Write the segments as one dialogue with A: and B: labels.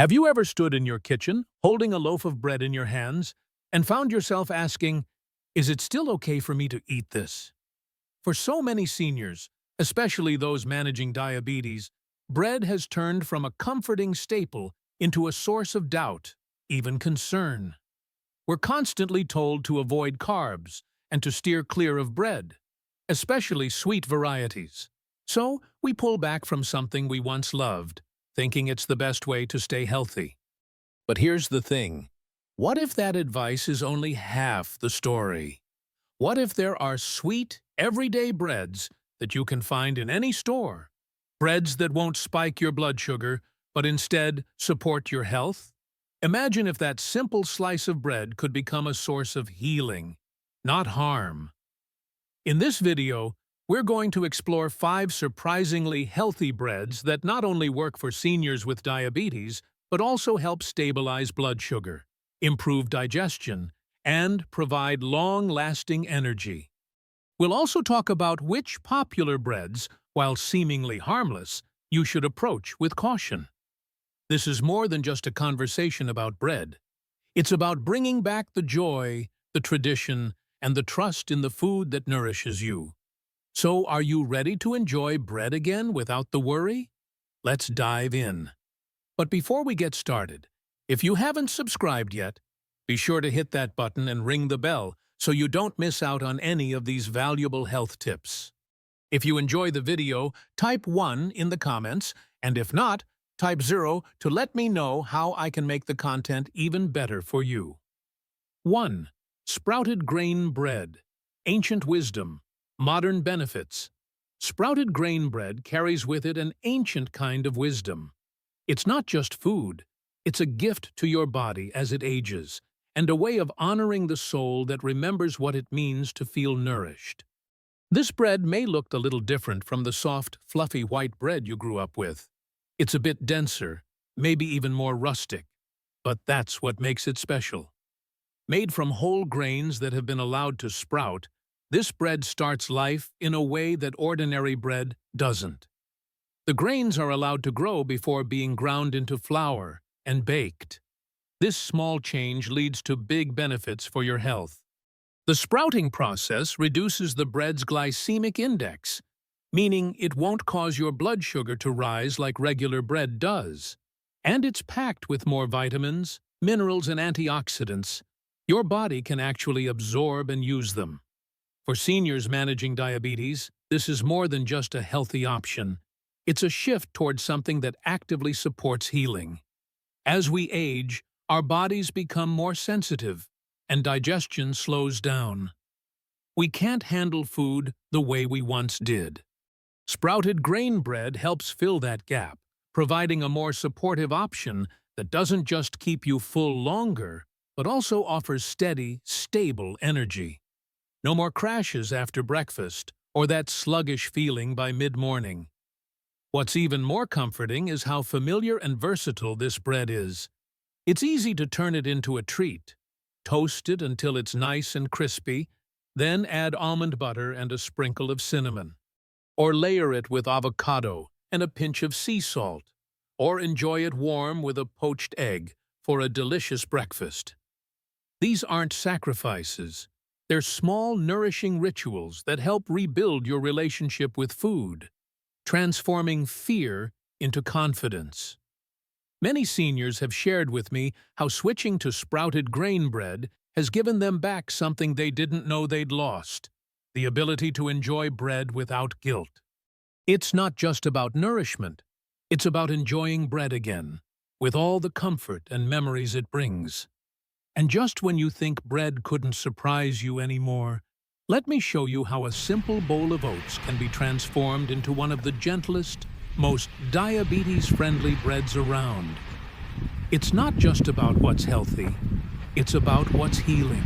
A: Have you ever stood in your kitchen, holding a loaf of bread in your hands, and found yourself asking, is it still okay for me to eat this? For so many seniors, especially those managing diabetes, bread has turned from a comforting staple into a source of doubt, even concern. We're constantly told to avoid carbs and to steer clear of bread, especially sweet varieties. So we pull back from something we once loved, thinking it's the best way to stay healthy. But here's the thing. What if that advice is only half the story? What if there are sweet, everyday breads that you can find in any store? Breads that won't spike your blood sugar, but instead support your health? Imagine if that simple slice of bread could become a source of healing, not harm. In this video, we're going to explore 5 surprisingly healthy breads that not only work for seniors with diabetes, but also help stabilize blood sugar, improve digestion, and provide long-lasting energy. We'll also talk about which popular breads, while seemingly harmless, you should approach with caution. This is more than just a conversation about bread. It's about bringing back the joy, the tradition, and the trust in the food that nourishes you. So, are you ready to enjoy bread again without the worry? Let's dive in. But before we get started, if you haven't subscribed yet, be sure to hit that button and ring the bell so you don't miss out on any of these valuable health tips. If you enjoy the video, type 1 in the comments, and if not, type 0 to let me know how I can make the content even better for you. 1. Sprouted grain bread. Ancient wisdom. Modern benefits. Sprouted grain bread carries with it an ancient kind of wisdom. It's not just food, it's a gift to your body as it ages, and a way of honoring the soul that remembers what it means to feel nourished. This bread may look a little different from the soft, fluffy white bread you grew up with. It's a bit denser, maybe even more rustic, but that's what makes it special. Made from whole grains that have been allowed to sprout, this bread starts life in a way that ordinary bread doesn't. The grains are allowed to grow before being ground into flour and baked. This small change leads to big benefits for your health. The sprouting process reduces the bread's glycemic index, meaning it won't cause your blood sugar to rise like regular bread does. And it's packed with more vitamins, minerals, and antioxidants. Your body can actually absorb and use them. For seniors managing diabetes, this is more than just a healthy option. It's a shift towards something that actively supports healing. As we age, our bodies become more sensitive, and digestion slows down. We can't handle food the way we once did. Sprouted grain bread helps fill that gap, providing a more supportive option that doesn't just keep you full longer, but also offers steady, stable energy. No more crashes after breakfast, or that sluggish feeling by mid-morning. What's even more comforting is how familiar and versatile this bread is. It's easy to turn it into a treat. Toast it until it's nice and crispy, then add almond butter and a sprinkle of cinnamon. Or layer it with avocado and a pinch of sea salt. Or enjoy it warm with a poached egg for a delicious breakfast. These aren't sacrifices. They're small, nourishing rituals that help rebuild your relationship with food, transforming fear into confidence. Many seniors have shared with me how switching to sprouted grain bread has given them back something they didn't know they'd lost: the ability to enjoy bread without guilt. It's not just about nourishment, it's about enjoying bread again, with all the comfort and memories it brings. And just when you think bread couldn't surprise you anymore, let me show you how a simple bowl of oats can be transformed into one of the gentlest, most diabetes-friendly breads around. It's not just about what's healthy, it's about what's healing.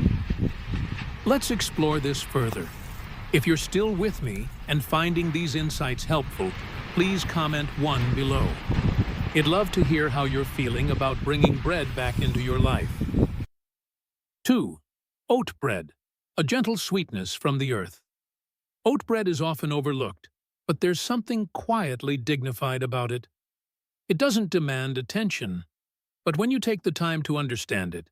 A: Let's explore this further. If you're still with me and finding these insights helpful, please comment 1 below. I'd love to hear how you're feeling about bringing bread back into your life. 2. Oat bread, a gentle sweetness from the earth. Oat bread is often overlooked, but there's something quietly dignified about it. It doesn't demand attention. But when you take the time to understand it,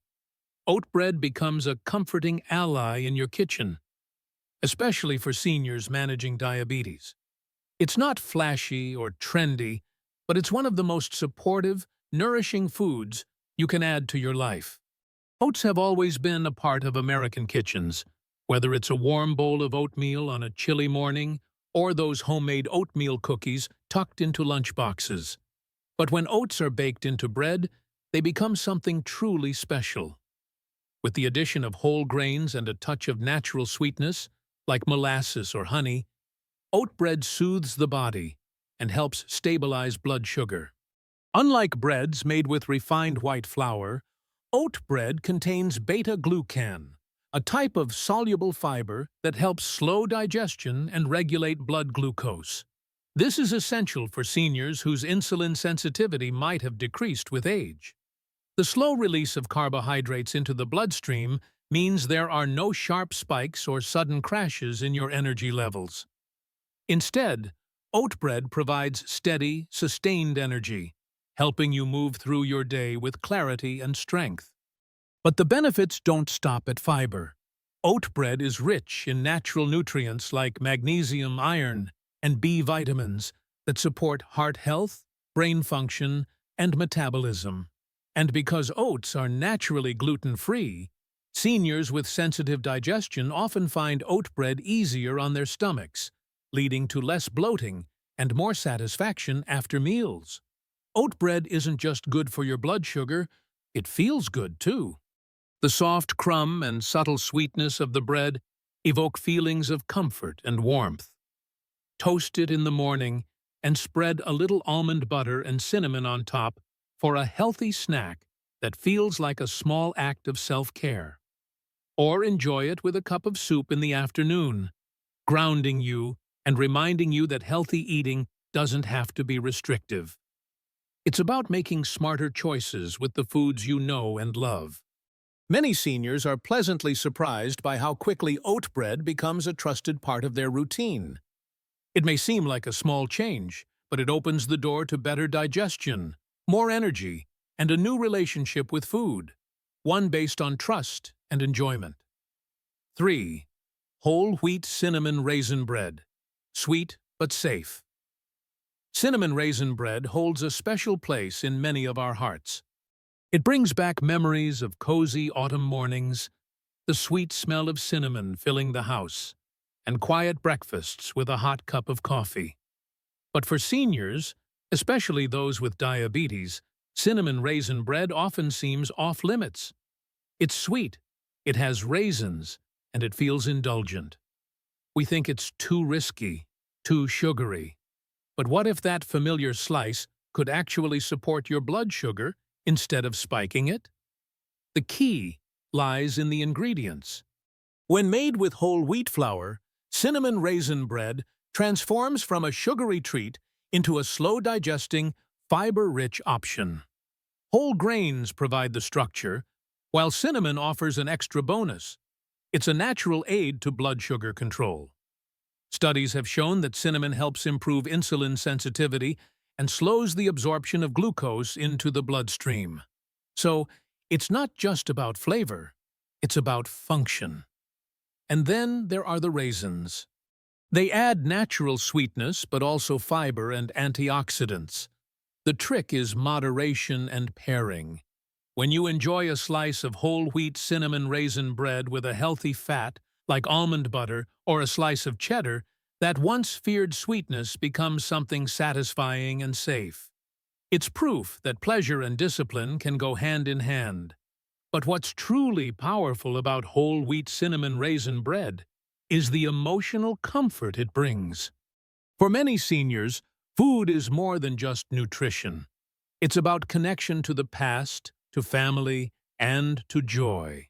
A: oat bread becomes a comforting ally in your kitchen, especially for seniors managing diabetes. It's not flashy or trendy, but it's one of the most supportive, nourishing foods you can add to your life. Oats have always been a part of American kitchens, whether it's a warm bowl of oatmeal on a chilly morning or those homemade oatmeal cookies tucked into lunchboxes. But when oats are baked into bread, they become something truly special. With the addition of whole grains and a touch of natural sweetness, like molasses or honey, oat bread soothes the body and helps stabilize blood sugar. Unlike breads made with refined white flour, oat bread contains beta-glucan, a type of soluble fiber that helps slow digestion and regulate blood glucose. This is essential for seniors whose insulin sensitivity might have decreased with age. The slow release of carbohydrates into the bloodstream means there are no sharp spikes or sudden crashes in your energy levels. Instead, oat bread provides steady, sustained energy, helping you move through your day with clarity and strength. But the benefits don't stop at fiber. Oat bread is rich in natural nutrients like magnesium, iron, and B vitamins that support heart health, brain function, and metabolism. And because oats are naturally gluten-free, seniors with sensitive digestion often find oat bread easier on their stomachs, leading to less bloating and more satisfaction after meals. Oat bread isn't just good for your blood sugar, it feels good too. The soft crumb and subtle sweetness of the bread evoke feelings of comfort and warmth. Toast it in the morning and spread a little almond butter and cinnamon on top for a healthy snack that feels like a small act of self-care. Or enjoy it with a cup of soup in the afternoon, grounding you and reminding you that healthy eating doesn't have to be restrictive. It's about making smarter choices with the foods you know and love. Many seniors are pleasantly surprised by how quickly oat bread becomes a trusted part of their routine. It may seem like a small change, but it opens the door to better digestion, more energy, and a new relationship with food, one based on trust and enjoyment. 3. Whole wheat cinnamon raisin bread. Sweet but safe. Cinnamon raisin bread holds a special place in many of our hearts. It brings back memories of cozy autumn mornings, the sweet smell of cinnamon filling the house, and quiet breakfasts with a hot cup of coffee. But for seniors, especially those with diabetes, cinnamon raisin bread often seems off-limits. It's sweet, it has raisins, and it feels indulgent. We think it's too risky, too sugary. But what if that familiar slice could actually support your blood sugar instead of spiking it? The key lies in the ingredients. When made with whole wheat flour, cinnamon raisin bread transforms from a sugary treat into a slow-digesting, fiber-rich option. Whole grains provide the structure, while cinnamon offers an extra bonus. It's a natural aid to blood sugar control. Studies have shown that cinnamon helps improve insulin sensitivity and slows the absorption of glucose into the bloodstream. So, it's not just about flavor, it's about function. And then there are the raisins. They add natural sweetness but also fiber and antioxidants. The trick is moderation and pairing. When you enjoy a slice of whole wheat cinnamon raisin bread with a healthy fat, like almond butter or a slice of cheddar, that once feared sweetness becomes something satisfying and safe. It's proof that pleasure and discipline can go hand in hand. But what's truly powerful about whole wheat cinnamon raisin bread is the emotional comfort it brings. For many seniors, food is more than just nutrition. It's about connection to the past, to family, and to joy.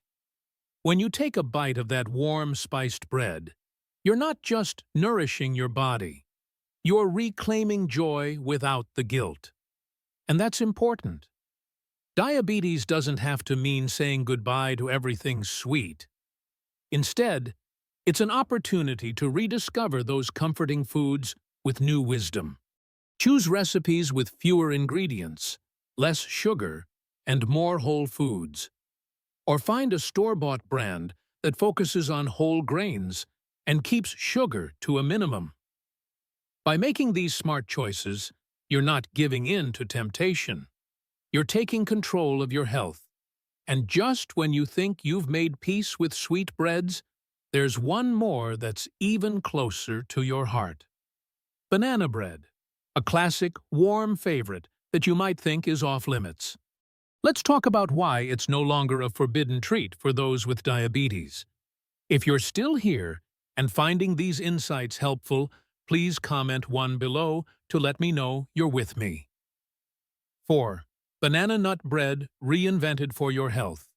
A: When you take a bite of that warm, spiced bread, you're not just nourishing your body. You're reclaiming joy without the guilt. And that's important. Diabetes doesn't have to mean saying goodbye to everything sweet. Instead, it's an opportunity to rediscover those comforting foods with new wisdom. Choose recipes with fewer ingredients, less sugar, and more whole foods. Or find a store-bought brand that focuses on whole grains and keeps sugar to a minimum. By making these smart choices, you're not giving in to temptation. You're taking control of your health. And just when you think you've made peace with sweet breads, there's one more that's even closer to your heart. Banana bread, a classic, warm favorite that you might think is off-limits. Let's talk about why it's no longer a forbidden treat for those with diabetes. If you're still here and finding these insights helpful, please comment one below to let me know you're with me. 4. Banana nut bread reinvented for your health.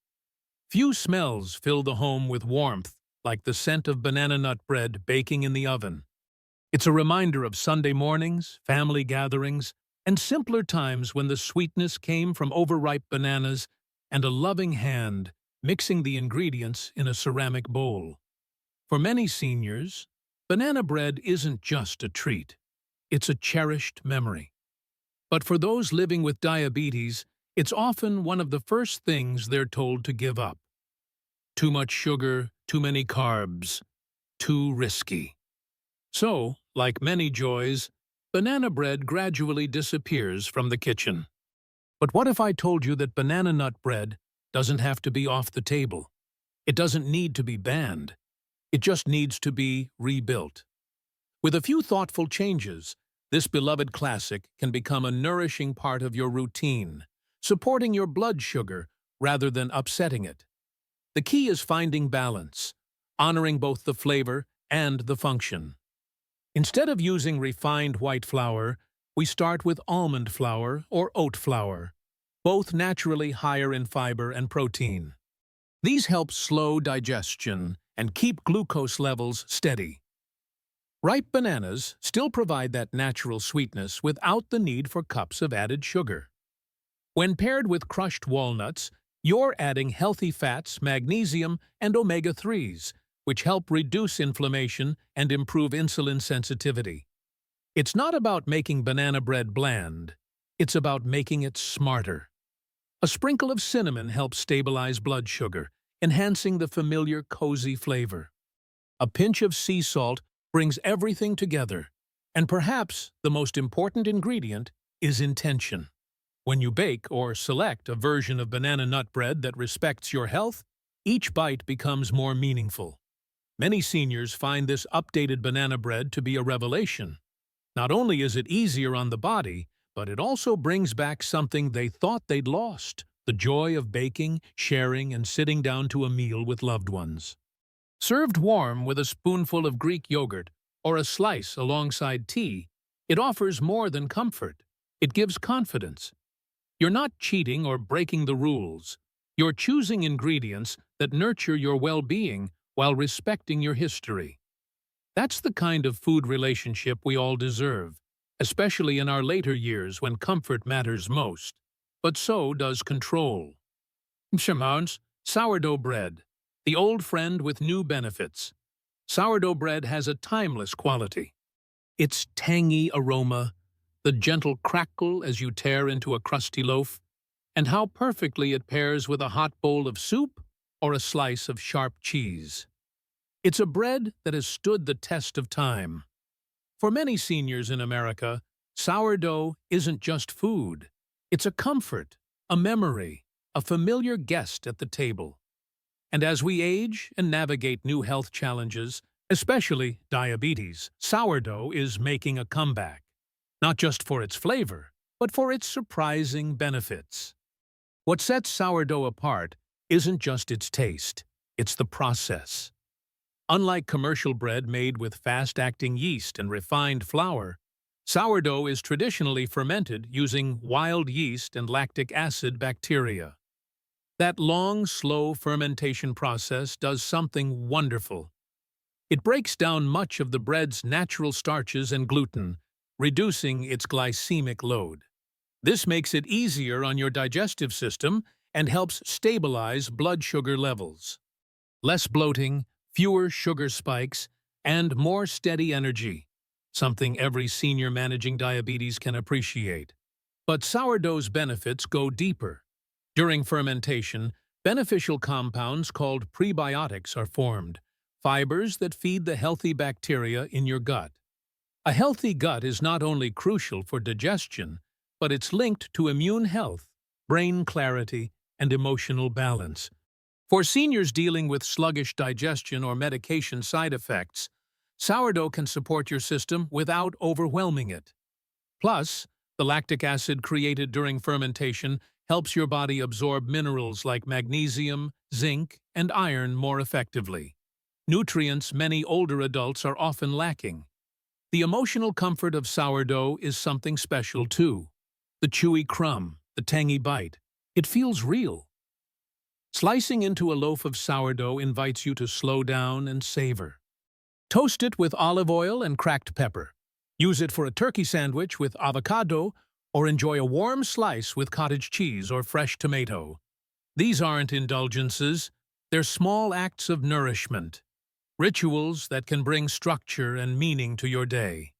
A: Few smells fill the home with warmth like the scent of banana nut bread baking in the oven. It's a reminder of Sunday mornings, family gatherings, and simpler times when the sweetness came from overripe bananas and a loving hand mixing the ingredients in a ceramic bowl. For many seniors, banana bread isn't just a treat. It's a cherished memory. But for those living with diabetes, it's often one of the first things they're told to give up. Too much sugar, too many carbs, too risky. So, like many joys, banana bread gradually disappears from the kitchen. But what if I told you that banana nut bread doesn't have to be off the table? It doesn't need to be banned. It just needs to be rebuilt. With a few thoughtful changes, this beloved classic can become a nourishing part of your routine, supporting your blood sugar rather than upsetting it. The key is finding balance, honoring both the flavor and the function. Instead of using refined white flour, we start with almond flour or oat flour, both naturally higher in fiber and protein. These help slow digestion and keep glucose levels steady. Ripe bananas still provide that natural sweetness without the need for cups of added sugar. When paired with crushed walnuts, you're adding healthy fats, magnesium, and omega-3s, which help reduce inflammation and improve insulin sensitivity. It's not about making banana bread bland, it's about making it smarter. A sprinkle of cinnamon helps stabilize blood sugar, enhancing the familiar cozy flavor. A pinch of sea salt brings everything together, and perhaps the most important ingredient is intention. When you bake or select a version of banana nut bread that respects your health, each bite becomes more meaningful. Many seniors find this updated banana bread to be a revelation. Not only is it easier on the body, but it also brings back something they thought they'd lost: the joy of baking, sharing, and sitting down to a meal with loved ones. Served warm with a spoonful of Greek yogurt or a slice alongside tea, it offers more than comfort. It gives confidence. You're not cheating or breaking the rules. You're choosing ingredients that nurture your well-being while respecting your history. That's the kind of food relationship we all deserve, especially in our later years when comfort matters most. But so does control. Simone's sourdough bread, the old friend with new benefits. Sourdough bread has a timeless quality. Its tangy aroma, the gentle crackle as you tear into a crusty loaf, and how perfectly it pairs with a hot bowl of soup or a slice of sharp cheese. It's a bread that has stood the test of time. For many seniors in America, sourdough isn't just food. It's a comfort, a memory, a familiar guest at the table. And as we age and navigate new health challenges, especially diabetes, sourdough is making a comeback. Not just for its flavor, but for its surprising benefits. What sets sourdough apart isn't just its taste, it's the process. Unlike commercial bread made with fast-acting yeast and refined flour, sourdough is traditionally fermented using wild yeast and lactic acid bacteria. That long, slow fermentation process does something wonderful. It breaks down much of the bread's natural starches and gluten, reducing its glycemic load. This makes it easier on your digestive system and helps stabilize blood sugar levels. Less bloating, fewer sugar spikes, and more steady energy, something every senior managing diabetes can appreciate. But sourdough's benefits go deeper. During fermentation, beneficial compounds called prebiotics are formed, fibers that feed the healthy bacteria in your gut. A healthy gut is not only crucial for digestion, but it's linked to immune health, brain clarity, and emotional balance. For seniors dealing with sluggish digestion or medication side effects, sourdough can support your system without overwhelming it. Plus, the lactic acid created during fermentation helps your body absorb minerals like magnesium, zinc, and iron more effectively. Nutrients many older adults are often lacking. The emotional comfort of sourdough is something special too. The chewy crumb, the tangy bite. It feels real. Slicing into a loaf of sourdough invites you to slow down and savor. Toast it with olive oil and cracked pepper. Use it for a turkey sandwich with avocado, or enjoy a warm slice with cottage cheese or fresh tomato. These aren't indulgences, they're small acts of nourishment, rituals that can bring structure and meaning to your day.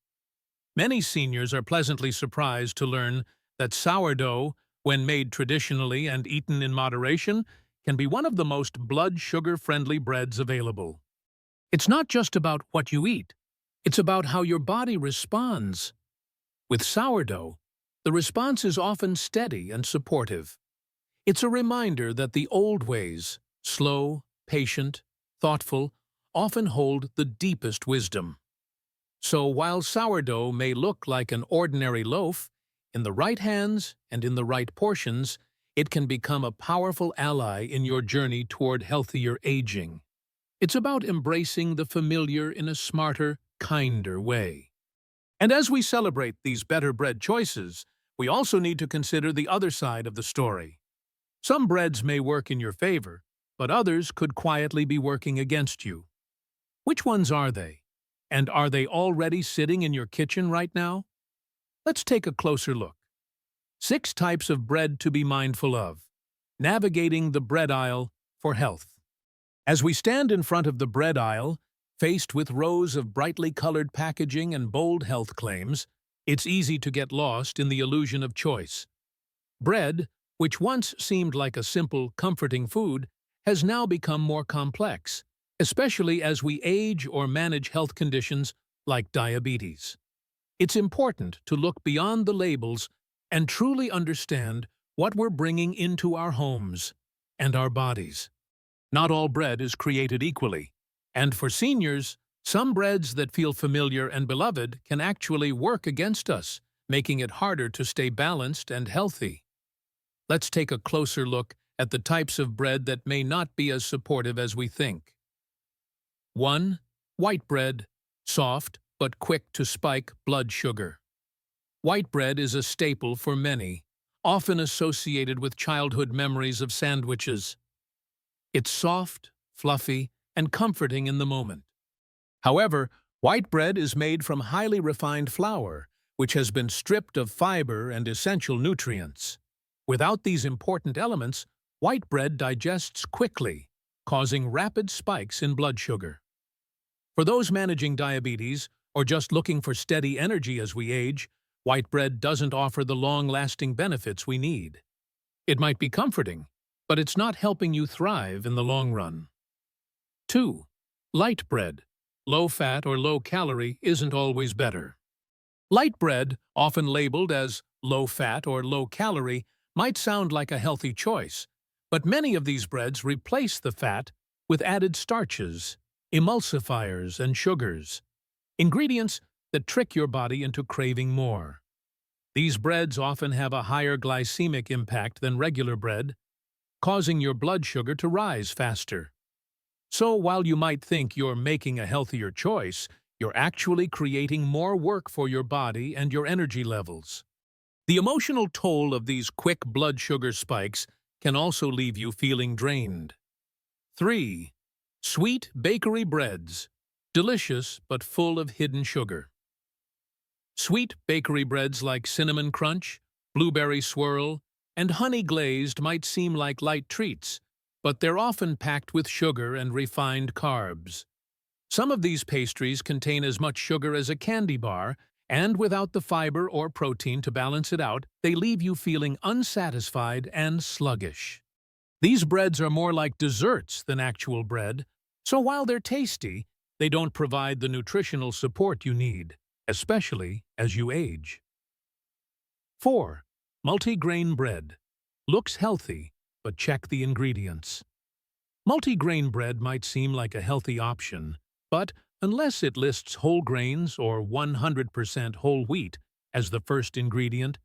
A: Many seniors are pleasantly surprised to learn that sourdough, when made traditionally and eaten in moderation, can be one of the most blood sugar-friendly breads available. It's not just about what you eat, it's about how your body responds. With sourdough, the response is often steady and supportive. It's a reminder that the old ways, slow, patient, thoughtful, often hold the deepest wisdom. So while sourdough may look like an ordinary loaf, in the right hands and in the right portions, it can become a powerful ally in your journey toward healthier aging. It's about embracing the familiar in a smarter, kinder way. And as we celebrate these better bread choices, we also need to consider the other side of the story. Some breads may work in your favor, but others could quietly be working against you. Which ones are they? And are they already sitting in your kitchen right now? Let's take a closer look. 6 types of bread to be mindful of. Navigating the bread aisle for health. As we stand in front of the bread aisle, faced with rows of brightly colored packaging and bold health claims, it's easy to get lost in the illusion of choice. Bread, which once seemed like a simple, comforting food, has now become more complex, especially as we age or manage health conditions like diabetes. It's important to look beyond the labels and truly understand what we're bringing into our homes and our bodies. Not all bread is created equally, and for seniors, some breads that feel familiar and beloved can actually work against us, making it harder to stay balanced and healthy. Let's take a closer look at the types of bread that may not be as supportive as we think. 1. White bread, soft but quick to spike blood sugar. White bread is a staple for many, often associated with childhood memories of sandwiches. It's soft, fluffy, and comforting in the moment. However, white bread is made from highly refined flour, which has been stripped of fiber and essential nutrients. Without these important elements, white bread digests quickly, causing rapid spikes in blood sugar. For those managing diabetes or just looking for steady energy as we age, white bread doesn't offer the long-lasting benefits we need. It might be comforting, but it's not helping you thrive in the long run. 2. Light bread. Low-fat or low-calorie isn't always better. Light bread, often labeled as low-fat or low-calorie, might sound like a healthy choice, but many of these breads replace the fat with added starches, emulsifiers, and sugars, ingredients that trick your body into craving more. These breads often have a higher glycemic impact than regular bread, causing your blood sugar to rise faster. So while you might think you're making a healthier choice, you're actually creating more work for your body and your energy levels. The emotional toll of these quick blood sugar spikes can also leave you feeling drained. 3. Sweet bakery breads. Delicious but full of hidden sugar. Sweet bakery breads like cinnamon crunch, blueberry swirl, and honey glazed might seem like light treats, but they're often packed with sugar and refined carbs. Some of these pastries contain as much sugar as a candy bar And without the fiber or protein to balance it out, they leave you feeling unsatisfied and sluggish. These breads are more like desserts than actual bread, so while they're tasty, they don't provide the nutritional support you need, especially as you age. 4. Multigrain bread. Looks healthy, but check the ingredients. Multigrain bread might seem like a healthy option, but unless it lists whole grains or 100% whole wheat as the first ingredient,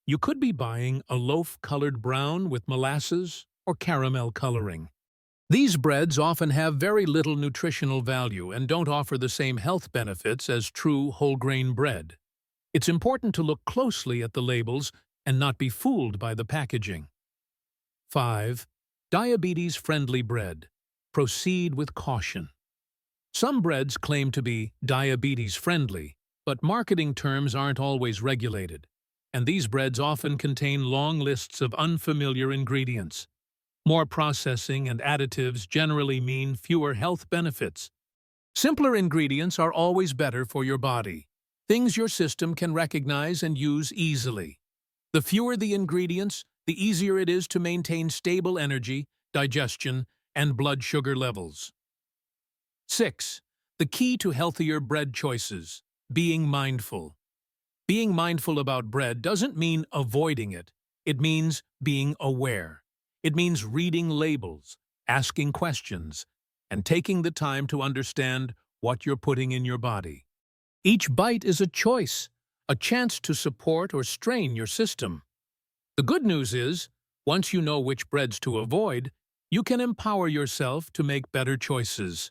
A: you could be buying a loaf colored brown with molasses or caramel coloring. These breads often have very little nutritional value and don't offer the same health benefits as true whole grain bread. It's important to look closely at the labels and not be fooled by the packaging. 5. Diabetes-friendly bread. Proceed with caution. Some breads claim to be diabetes-friendly, but marketing terms aren't always regulated, and these breads often contain long lists of unfamiliar ingredients. More processing and additives generally mean fewer health benefits. Simpler ingredients are always better for your body, things your system can recognize and use easily. The fewer the ingredients, the easier it is to maintain stable energy, digestion, and blood sugar levels. 6. The key to healthier bread choices: being mindful. Being mindful about bread doesn't mean avoiding it. It means being aware. It means reading labels, asking questions, and taking the time to understand what you're putting in your body. Each bite is a choice, a chance to support or strain your system. The good news is, once you know which breads to avoid, you can empower yourself to make better choices.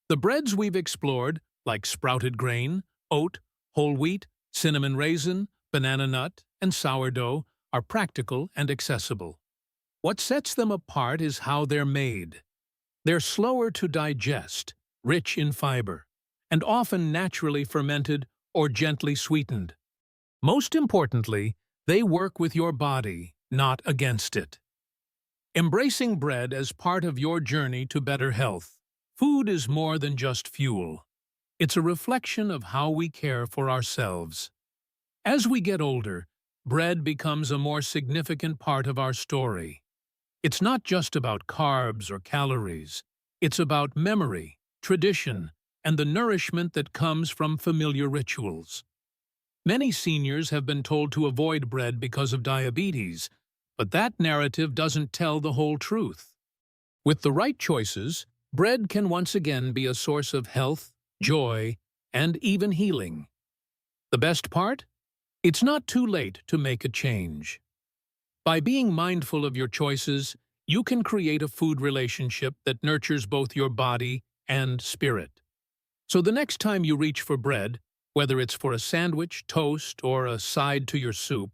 A: The breads we've explored, like sprouted grain, oat, whole wheat, cinnamon raisin, banana nut, and sourdough, are practical and accessible. What sets them apart is how they're made. They're slower to digest, rich in fiber, and often naturally fermented or gently sweetened. Most importantly, they work with your body, not against it. Embracing bread as part of your journey to better health. Food is more than just fuel. It's a reflection of how we care for ourselves. As we get older, bread becomes a more significant part of our story. It's not just about carbs or calories. It's about memory, tradition, and the nourishment that comes from familiar rituals. Many seniors have been told to avoid bread because of diabetes, but that narrative doesn't tell the whole truth. With the right choices, bread can once again be a source of health, joy, and even healing. The best part? It's not too late to make a change. By being mindful of your choices, you can create a food relationship that nurtures both your body and spirit. So the next time you reach for bread, whether it's for a sandwich, toast, or a side to your soup,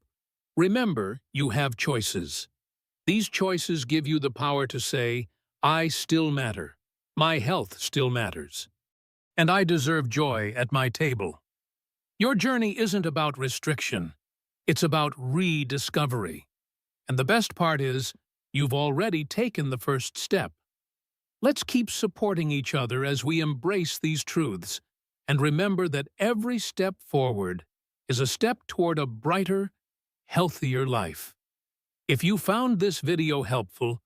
A: remember you have choices. These choices give you the power to say, I still matter, my health still matters, and I deserve joy at my table. Your journey isn't about restriction, it's about rediscovery. And the best part is, you've already taken the first step. Let's keep supporting each other as we embrace these truths, and remember that every step forward is a step toward a brighter, healthier life. If you found this video helpful,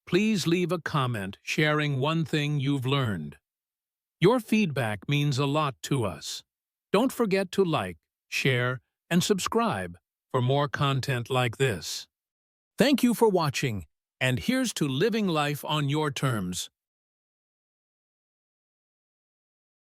A: please leave a comment sharing one thing you've learned. Your feedback means a lot to us. Don't forget to like, share, and subscribe for more content like this. Thank you for watching, and here's to living life on your terms.